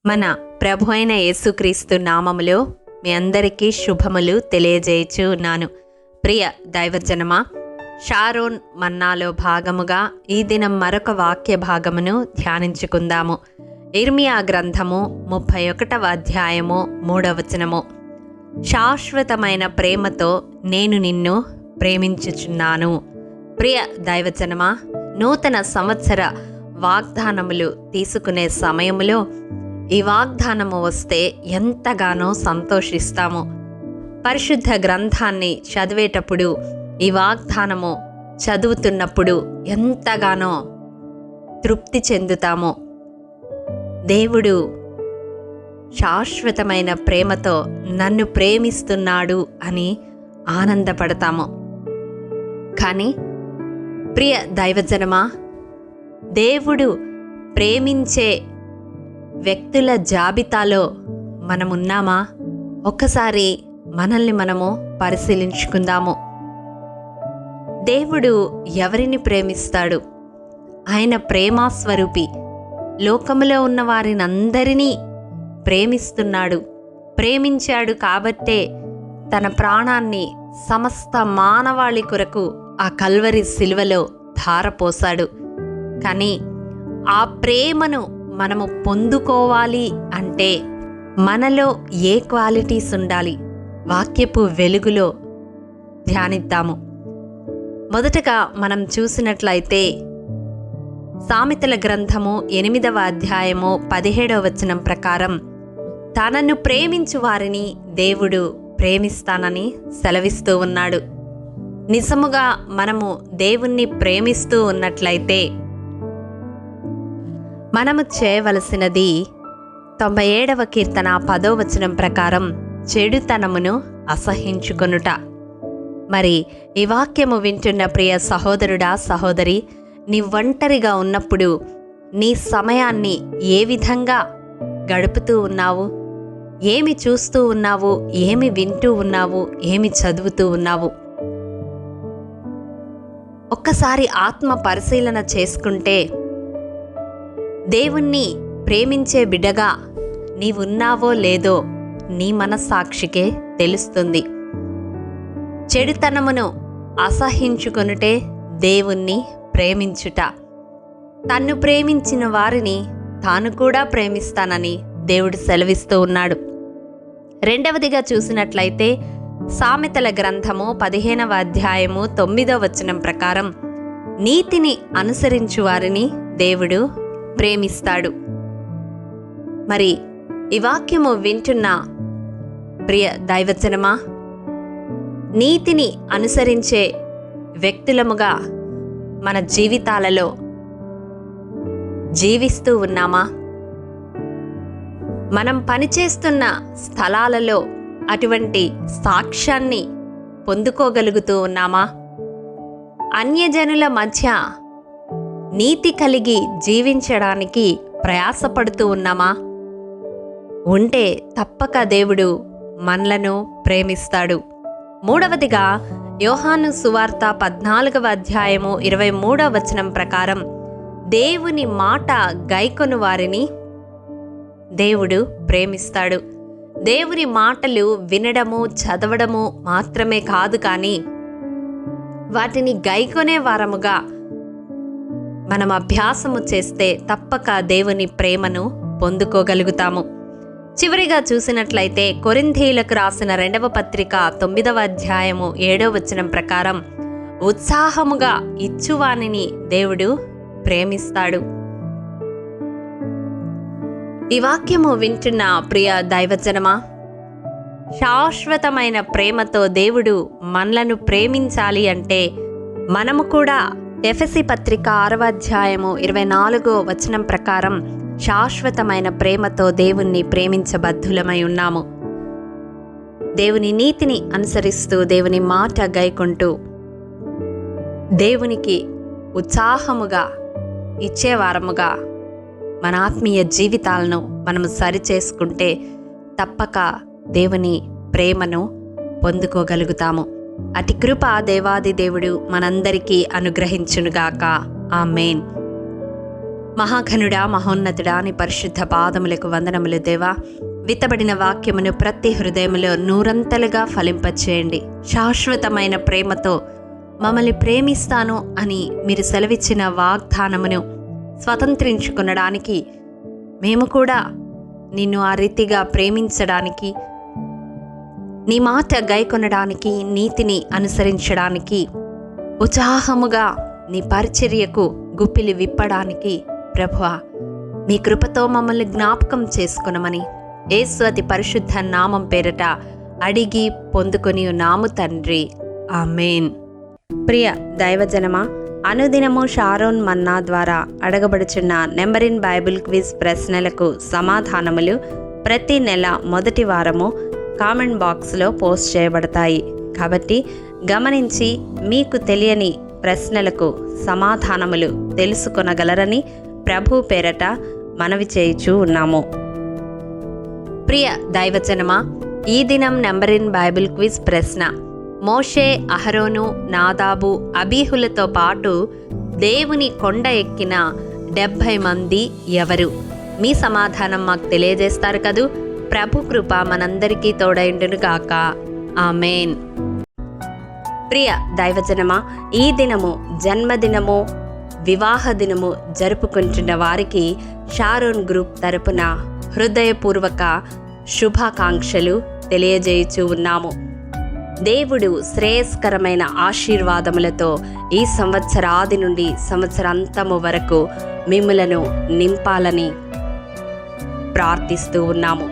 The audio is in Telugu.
మన ప్రభు అయిన యేసుక్రీస్తు నామములో మీ అందరికీ శుభములు తెలియజేయచ్చు ఉన్నాను. ప్రియ దైవజనమా, షారోన్ మన్నాలో భాగముగా ఈ దినం మరొక వాక్య భాగమును ధ్యానించుకుందాము. ఇర్మియా గ్రంథము 31వ అధ్యాయము 3వ వచనము. శాశ్వతమైన ప్రేమతో నేను నిన్ను ప్రేమించుచున్నాను. ప్రియ దైవజనమా, నూతన సంవత్సర వాగ్దానములు తీసుకునే సమయములో ఈ వాగ్దానము వస్తే ఎంతగానో సంతోషిస్తాము. పరిశుద్ధ గ్రంథాన్ని చదివేటప్పుడు, ఈ వాగ్దానము చదువుతున్నప్పుడు ఎంతగానో తృప్తి చెందుతాము. దేవుడు శాశ్వతమైన ప్రేమతో నన్ను ప్రేమిస్తున్నాడు అని ఆనందపడతాము. కానీ ప్రియ దైవజనమా, దేవుడు ప్రేమించే వ్యక్తుల జాబితాలో మనమున్నామా? ఒక్కసారి మనల్ని మనము పరిశీలించుకుందాము. దేవుడు ఎవరిని ప్రేమిస్తాడు? ఆయన ప్రేమాస్వరూపి. లోకములో ఉన్న వారిని అందరినీ ప్రేమిస్తున్నాడు. ప్రేమించాడు కాబట్టే తన ప్రాణాన్ని సమస్త మానవాళి కొరకు ఆ కల్వరి శిలువలో ధారపోశాడు. కానీ ఆ ప్రేమను మనము పొందుకోవాలి అంటే మనలో ఏ క్వాలిటీస్ ఉండాలి? వాక్యపు వెలుగులో ధ్యానిద్దాము. మొదటగా మనం చూసినట్లయితే సామెతల గ్రంథము 8వ అధ్యాయము 17వ వచనం ప్రకారం తనను ప్రేమించు వారిని దేవుడు ప్రేమిస్తానని సెలవిస్తూ ఉన్నాడు. నిజముగా మనము దేవుణ్ణి ప్రేమిస్తూ ఉన్నట్లయితే మనము చేయవలసినది 97వ కీర్తన 10వ వచనం ప్రకారం చెడుతనమును అసహించుకొనుట. మరి ఈ వాక్యము వింటున్న ప్రియ సహోదరుడా, సహోదరి, నీ ఒంటరిగా ఉన్నప్పుడు నీ సమయాన్ని ఏ విధంగా గడుపుతూ ఉన్నావు? ఏమి చూస్తూ ఉన్నావు? ఏమి వింటూ ఉన్నావు? ఏమి చదువుతూ ఉన్నావు? ఒక్కసారి ఆత్మ పరిశీలన చేసుకుంటే దేవుణ్ణి ప్రేమించే బిడ్డగా నీవున్నావో లేదో నీ మనస్సాక్షికే తెలుస్తుంది. చెడుతనమును అసహించుకొనుటే దేవుణ్ణి ప్రేమించుట. తన్ను ప్రేమించిన వారిని తాను కూడా ప్రేమిస్తానని దేవుడు సెలవిస్తూ ఉన్నాడు. రెండవదిగా చూసినట్లయితే సామెతల గ్రంథము 15వ అధ్యాయము 9వ వచనం ప్రకారం నీతిని అనుసరించు వారిని దేవుడు ప్రేమిస్తాడు. మరి ఈ వాక్యము వింటున్న ప్రియ దైవజనమా, నీతిని అనుసరించే వ్యక్తులముగా మన జీవితాలలో జీవిస్తూ ఉన్నామా? మనం పనిచేస్తున్న స్థలాలలో అటువంటి సాక్ష్యాన్ని పొందుకోగలుగుతూ ఉన్నామా? అన్యజనుల మధ్య నీతి కలిగి జీవించడానికి ప్రయాసపడుతూ ఉన్నామా? ఉంటే తప్పక దేవుడు మనలను ప్రేమిస్తాడు. మూడవదిగా యోహాను సువార్త 14వ అధ్యాయము 23వ వచనం ప్రకారం దేవుని మాట గైకొను వారిని దేవుడు ప్రేమిస్తాడు. దేవుని మాటలు వినడము, చదవడము మాత్రమే కాదు, కానీ వాటిని గైకొనే వారముగా మనం అభ్యాసము చేస్తే తప్పక దేవుని ప్రేమను పొందుకోగలుగుతాము. చివరిగా చూసినట్లయితే కొరింథీయులకు రాసిన 2వ పత్రిక 9వ అధ్యాయము 7వ వచనం ప్రకారం ఉత్సాహముగా ఇచ్చువానిని దేవుడు ప్రేమిస్తాడు. ఈ వాక్యము వింటున్న ప్రియ దైవజనమా, శాశ్వతమైన ప్రేమతో దేవుడు మనలను ప్రేమించాలి అంటే మనము కూడా ఎఫెసీ పత్రిక 6వ అధ్యాయము 24వ వచనం ప్రకారం శాశ్వతమైన ప్రేమతో దేవుణ్ణి ప్రేమించబద్ధులమై ఉన్నాము. దేవుని నీతిని అనుసరిస్తూ, దేవుని మాట గైకొంటూ, దేవునికి ఉత్సాహముగా ఇచ్చేవారముగా మన ఆత్మీయ జీవితాలను మనము సరిచేసుకుంటే తప్పక దేవుని ప్రేమను పొందుకోగలుగుతాము. అతి కృప దేవాది దేవుడు మనందరికీ అనుగ్రహించునుగాక. ఆమేన్. మహాఘనుడా, మహోన్నతుడా, నీ పరిశుద్ధ పాదములకు వందనములు దేవా. విత్తబడిన వాక్యమును ప్రతి హృదయములో నూరంతలుగా ఫలింపచేయండి. శాశ్వతమైన ప్రేమతో మమ్మల్ని ప్రేమిస్తాను అని మీరు సెలవిచ్చిన వాగ్దానమును స్వతంత్రించుకొనడానికి, మేము కూడా నిన్ను ఆ రీతిగా ప్రేమించడానికి, నీ మాట గైకొనడానికి, నీతిని అనుసరించడానికి, ఉత్సాహముగా నీ పరిచర్యకు గుప్పిలి విప్పడానికి ప్రభువా, మీ కృపతో మమ్మల్ని జ్ఞాపకం చేసుకునమని యేసు అతి పరిశుద్ధ నామం పేరట అడిగి పొందుకొని ఉన్నాము తండ్రి, ఆమేన్. ప్రియ దైవజనమా, అనుదినము షారోన్ మన్నా ద్వారా అడగబడుచున్న నెంబర్ ఇన్ బైబిల్ క్విజ్ ప్రశ్నలకు సమాధానములు ప్రతి నెల మొదటి వారము కామెంట్ బాక్స్లో పోస్ట్ చేయబడతాయి. కాబట్టి గమనించి మీకు తెలియని ప్రశ్నలకు సమాధానములు తెలుసుకొనగలరని ప్రభు పేరట మనవి చేయుచూ ఉన్నాము. ప్రియ దైవజనమా, ఈ దినం నెంబర్ ఇన్ బైబిల్ క్విజ్ ప్రశ్న: మోషే, అహరోను, నాదాబు, అబీహులతో పాటు దేవుని కొండ ఎక్కిన 70 మంది ఎవరు? మీ సమాధానం మాకు తెలియజేస్తారు కదూ. ప్రభు కృప మనందరికీ తోడైండును గాక, ఆమేన్. ప్రియ దైవజనమా, ఈ దినము జన్మదినము, వివాహ దినము జరుపుకుంటున్న వారికి షారోన్ గ్రూప్ తరపున హృదయపూర్వక శుభాకాంక్షలు తెలియజేయుచూ ఉన్నాము. దేవుడు శ్రేయస్కరమైన ఆశీర్వాదములతో ఈ సంవత్సరాది నుండి సంవత్సరాంతము వరకు మిమ్ములను నింపాలని ప్రార్థిస్తూ ఉన్నాము.